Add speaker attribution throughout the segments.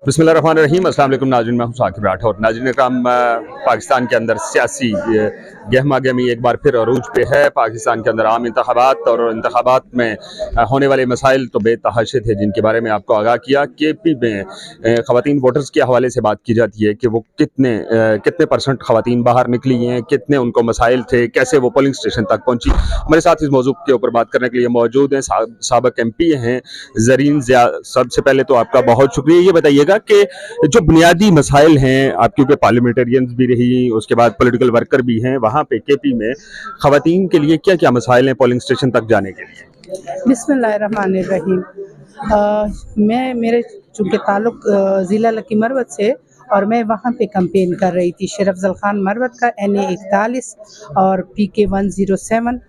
Speaker 1: बिस्मिल्लाहिर्रहमानिर्रहीम। अस्सलाम वालेकुम नाज़रीन, मैं हूं साकिब राठौर। नाज़रीन इकराम, पाकिस्तान के अंदर सियासी गहमा गहमी एक बार फिर अरूज पे है। पाकिस्तान के अंदर आम इंतखाबात और इंतखाबात में होने वाले मसाइल तो बेतहाशा थे, जिनके बारे में आपको आगाह किया। KP में ख़वातीन वोटर्स के हवाले से बात की जाती है कि वो कितने परसेंट ख़वातीन बाहर निकली हैं, कितने उनको मसाइल थे, कैसे वो पोलिंग स्टेशन तक पहुँची। हमारे साथ इस मौजूद के ऊपर बात करने के लिए मौजूद हैं साबिक़ MP हैं ज़रीन ज़िया। सबसे पहले तो आपका बहुत शुक्रिया। ये बताइएगा कि जो बुनियादी मसाइल हैं, आप क्योंकि पार्लियामेंटेरियंस भी रही, उसके बाद पॉलिटिकल वर्कर भी हैं, वहाँ पे KP में ख़वातीन के लिए क्या क्या मसाइल हैं पोलिंग स्टेशन तक जाने के लिए?
Speaker 2: बिस्मिल्लाहिर्रहमानिर्रहीम। मेरे चूँकि ताल्लुक़ ज़िला लकी मरवत से, और मैं वहाँ पे कैंपेन कर रही थी शेर अफ़ज़ल ख़ान मरवत का NA 41 और PK 107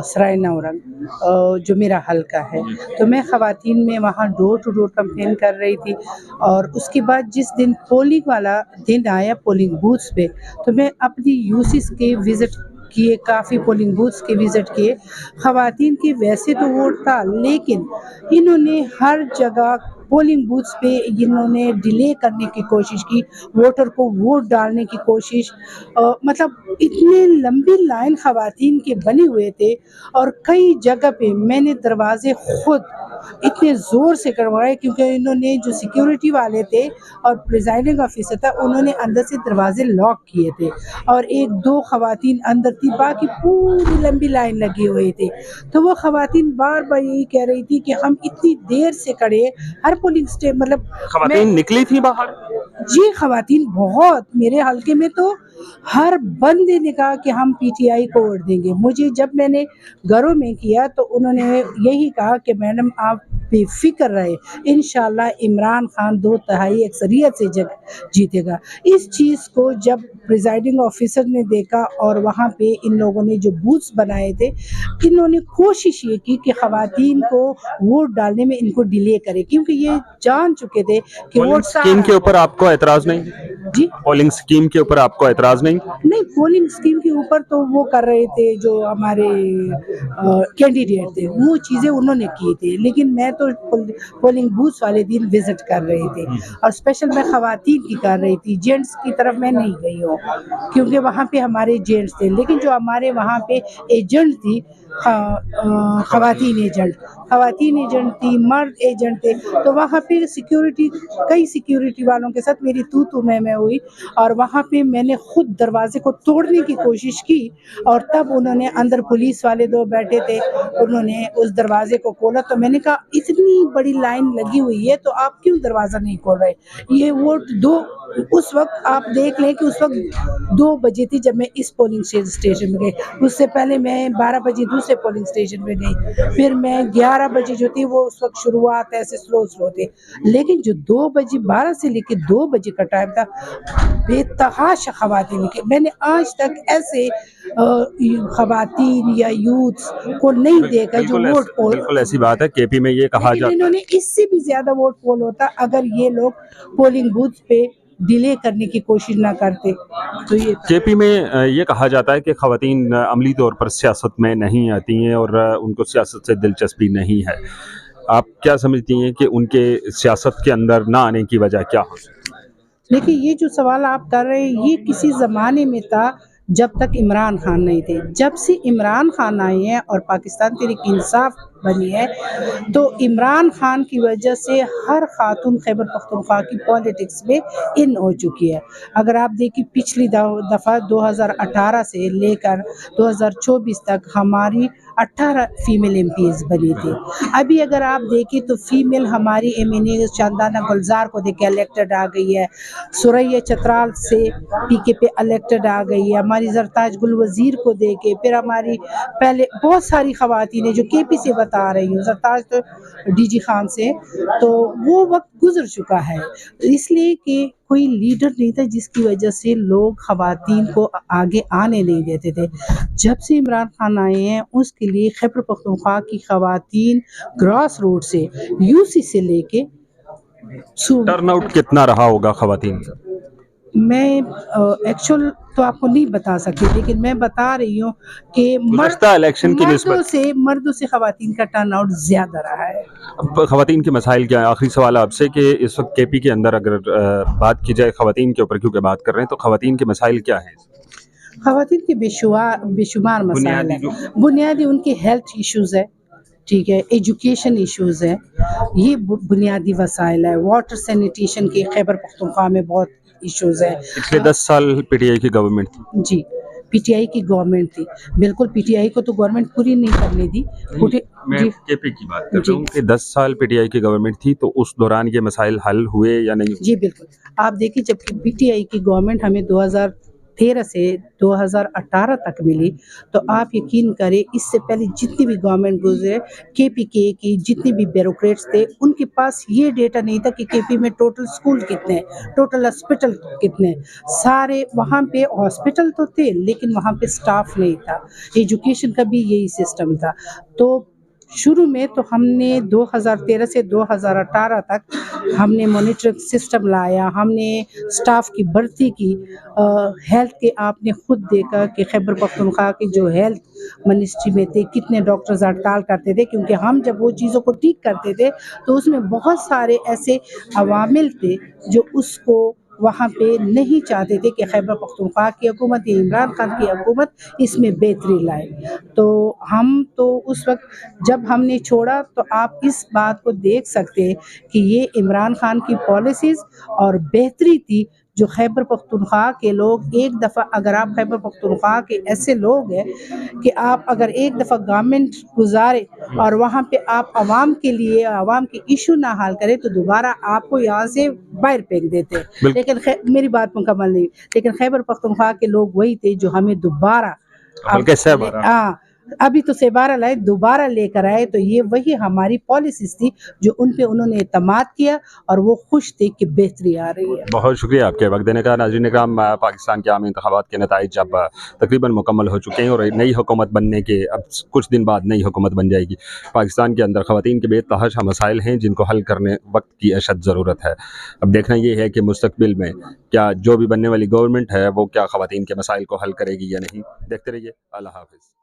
Speaker 2: सराय नौरंग जो मेरा हल्का है। तो मैं ख़वातीन में वहाँ डोर टू डोर कैंपेन कर रही थी। और उसके बाद जिस दिन पोलिंग वाला दिन आया पोलिंग बूथ्स पे, तो मैं अपनी यूसीस के विज़िट किए, काफ़ी पोलिंग बूथ्स के विज़िट किए। ख़वातीन की वैसे तो वोट था, लेकिन इन्होंने हर जगह पोलिंग बूथ्स पे इन्होंने डिले करने की कोशिश की, वोटर को वोट डालने की कोशिश। मतलब इतने लंबी लाइन ख़वातीन के बने हुए थे, और कई जगह पे मैंने दरवाजे खुद इतने ज़ोर से करवाए, क्योंकि इन्होंने जो सिक्योरिटी वाले थे और प्रिजाइडिंग ऑफिसर था, उन्होंने अंदर से दरवाजे लॉक किए थे और 1-2 ख़वातीन अंदर थी, बाकी पूरी लंबी लाइन लगी हुई थी। तो वो ख़वातीन बार बार यही कह रही थी कि हम इतनी देर से खड़े, हर पोलिंग स्टेशन मतलब
Speaker 1: ख़वातीन निकली थी बाहर?
Speaker 2: जी, ख़वातीन बहुत। मेरे हल्के में तो हर बंदे ने कहा कि हम PTI को वोट देंगे। मुझे जब मैंने घरों में किया तो उन्होंने यही कहा कि मैडम आप बेफ़िक्र रहे, इंशाल्लाह इमरान खान 2/3 अक्सरियत से जीतेगा। इस चीज़ को जब प्रिजाइडिंग ऑफिसर ने देखा और वहाँ पे इन लोगों ने जो बूथ्स बनाए थे, इन्होंने कोशिश ये की कि ख़वातीन को वोट डालने में इनको डिले करें, क्योंकि ये जान चुके थे कि वोट
Speaker 1: स्कीम के ऊपर आपको एतराज़ नहीं?
Speaker 2: जी,
Speaker 1: पोलिंग स्कीम के ऊपर आपको एतराज़ नहीं?
Speaker 2: नहीं, पोलिंग स्कीम के ऊपर तो वो कर रहे थे जो हमारे कैंडिडेट थे, वो चीज़ें उन्होंने की थी, लेकिन मैं तो पोलिंग बूथ वाले दिन विजिट कर रही थी, और स्पेशल मैं ख़वातीन की कर रही थी। जेंट्स की तरफ मैं नहीं गई हूँ, क्योंकि वहाँ पे हमारे जेंट्स थे, लेकिन जो हमारे वहाँ पे एजेंट थी, ख़वातीन एजेंट थी, मर्द एजेंट थे, तो वहाँ पे कई सिक्योरिटी वालों के साथ मेरी तू मैं हुई, और वहाँ पे मैंने खुद दरवाजे को तोड़ने की कोशिश की, और तब उन्होंने, अंदर पुलिस वाले 2 बैठे थे, उन्होंने उस दरवाजे को खोला। तो मैंने कहा इतनी बड़ी लाइन लगी हुई है तो आप क्यों दरवाज़ा नहीं खोल रहे? ये वोट दो, उस वक्त आप देख लें कि उस वक्त 2 बजे थी जब मैं इस पोलिंग स्टेशन में गई। उससे पहले मैं 12 बजे दूसरे पोलिंग स्टेशन में गई, फिर मैं 11 बजे जो थी वो उस वक्त शुरुआत ऐसे स्लो थे, लेकिन जो 2 बजे 12 से लेके 2 बजे का टाइम था, बेतहाशा ख़वातीन के, मैंने आज तक ऐसे ख़वातीन या यूथ्स को नहीं देखा जो वोट पोल।
Speaker 1: बिल्कुल ऐसी बात है। KP में ये कहा जाता है,
Speaker 2: इन्होंने इससे भी ज़्यादा वोट पोल होता अगर ये लोग पोलिंग बूथ पे डिले करने की कोशिश ना करते। तो ये
Speaker 1: KP में ये कहा जाता है कि ख़वातीन अमली तौर पर सियासत में नहीं आती हैं और उनको सियासत से दिलचस्पी नहीं है। आप क्या समझती हैं कि उनके सियासत के अंदर ना आने की वजह क्या हो सकती है?
Speaker 2: देखिए, ये जो सवाल आप कर रहे हैं, ये किसी ज़माने में था जब तक इमरान खान नहीं थे। जब से इमरान खान आए हैं और पाकिस्तान तहरीक-ए-इंसाफ बनी है, तो इमरान खान की वजह से हर खातून खैबर पख्तूनख्वा की पॉलिटिक्स में इन हो चुकी है। अगर आप देखिए, पिछली दफ़ा 2018 से लेकर 2024 तक हमारी 18 फीमेल MPs बनी थी। अभी अगर आप देखें तो फीमेल हमारी MNA चांदाना गुलजार को देखे इलेक्टेड आ गई है, सुरैया चतराल से PK पे इलेक्टेड आ गई है, हमारी ज़रताज गुल वज़ीर को देखे, फिर हमारी पहले बहुत सारी ख़वातीन हैं जो KP से बता रही हूँ, ज़रताज तो DG खान से, तो वो वक्त गुजर चुका है, इसलिए कि कोई लीडर नहीं था जिसकी वजह से लोग ख़वातीन को आगे आने नहीं देते थे। जब से इमरान खान आए हैं, उसके लिए खैबर पख्तूनख्वा की ख़वातीन ग्रास रूट से, UC से लेके
Speaker 1: टर्नआउट कितना रहा होगा ख़वातीन का?
Speaker 2: मैं एक्चुअल तो आपको नहीं बता सकती, लेकिन मैं बता रही हूँ कि
Speaker 1: गुज़श्ता इलेक्शन की निस्बत
Speaker 2: मर्दों से ख़वातीन का टर्नआउट ज़्यादा रहा है।
Speaker 1: ख़वातीन के मसाइल क्या हैं? आखिरी सवाल आपसे कि इस वक्त केपी के अंदर अगर बात की जाए ख़वातीन के ऊपर, क्योंकि बात कर रहे हैं, तो ख़वातीन के मसाइल क्या हैं?
Speaker 2: ख़वातीन के बेशुमार मसाइल
Speaker 1: बुनियादी जो
Speaker 2: हैं। बुनियादी उनके हेल्थ इश्यूज़ है, ठीक है, एजुकेशन इश्यूज़ है, ये बुनियादी वसाइल है। वाटर सैनिटेशन के खैबर पख्तूनख्वा में बहुत इश्यूज़ है।
Speaker 1: पिछले 10 साल पीटीआई की गवर्नमेंट थी।
Speaker 2: जी, पीटीआई की गवर्नमेंट थी। बिल्कुल पीटीआई को तो गवर्नमेंट पूरी नहीं करने दी। पूरे
Speaker 1: मैं
Speaker 2: जी,
Speaker 1: केपी की बात कर रहा
Speaker 2: जी।
Speaker 1: हूँ कि 10 साल पीटीआई की गवर्नमेंट थी, तो उस दौरान ये मसाइल हल हुए या नहीं हुए?
Speaker 2: जी, बिल्कुल। आप देखिए जब पीटीआई की गवर्नमेंट हमें 2013 से 2018 तक मिली, तो आप यकीन करें इससे पहले जितनी भी गवर्नमेंट गुज़रे, केपीके की जितने भी ब्यूरोक्रेट्स थे, उनके पास ये डेटा नहीं था कि केपी में टोटल स्कूल कितने हैं, टोटल हॉस्पिटल कितने हैं। सारे वहाँ पे हॉस्पिटल तो थे, लेकिन वहाँ पे स्टाफ नहीं था। एजुकेशन का भी यही सिस्टम था। तो शुरू में तो हमने 2013 से 2018 तक हमने मॉनिटरिंग सिस्टम लाया, हमने स्टाफ की भर्ती की। हेल्थ के आपने खुद देखा कि खैबर पख्तूनख्वा के जो हेल्थ मिनिस्ट्री में थे, कितने डॉक्टर्स हड़ताल करते थे, क्योंकि हम जब वो चीज़ों को ठीक करते थे तो उसमें बहुत सारे ऐसे अवामिल थे जो उसको वहाँ पे नहीं चाहते थे कि खैबर पख्तूनख्वा की हुकूमत या इमरान खान की हुकूमत इसमें बेहतरी लाए। तो हम तो उस वक्त जब हमने छोड़ा, तो आप इस बात को देख सकते हैं कि ये इमरान खान की पॉलिसीज़ और बेहतरी थी, जो खैबर पख्तूनख्वा के लोग एक दफ़ा, अगर आप खैबर पख्तूनख्वा के ऐसे लोग हैं कि आप अगर एक दफ़ा गवर्नमेंट गुज़ारे और वहाँ पे आप आवाम के लिए, आवाम के इशू ना हल करें, तो दोबारा आपको यहाँ से बाहर फेंक देते हैं।
Speaker 1: बिल्कुल।
Speaker 2: लेकिन मेरी बात मुकम्मल नहीं, लेकिन खैबर पख्तूनख्वा के लोग वही थे जो हमें दोबारा
Speaker 1: बल्कि सहबारा
Speaker 2: अभी तो सेबारा लाए, दोबारा लेकर आए। तो ये वही हमारी पॉलिसीज़ थी जो उन पे उन्होंने एतमाद किया और वो खुश थे कि बेहतरी आ रही है।
Speaker 1: बहुत शुक्रिया आपके वक्त देने का। नाज़रीन इकराम, पाकिस्तान के आम इंतखाबात के नताइज अब तकरीबन मुकम्मल हो चुके हैं और एक नई हुकूमत बनने के अब कुछ दिन बाद नई हुकूमत बन जाएगी। पाकिस्तान के अंदर ख़वातीन के बेतहाशा मसाइल हैं जिनको हल करने वक्त की अशद ज़रूरत है। अब देखना ये है कि मुस्तकबिल में क्या जो भी बनने वाली गवर्नमेंट है वो क्या ख़वातीन के मसाइल को हल करेगी या नहीं। देखते रहिए। अल्लाह हाफ़िज़।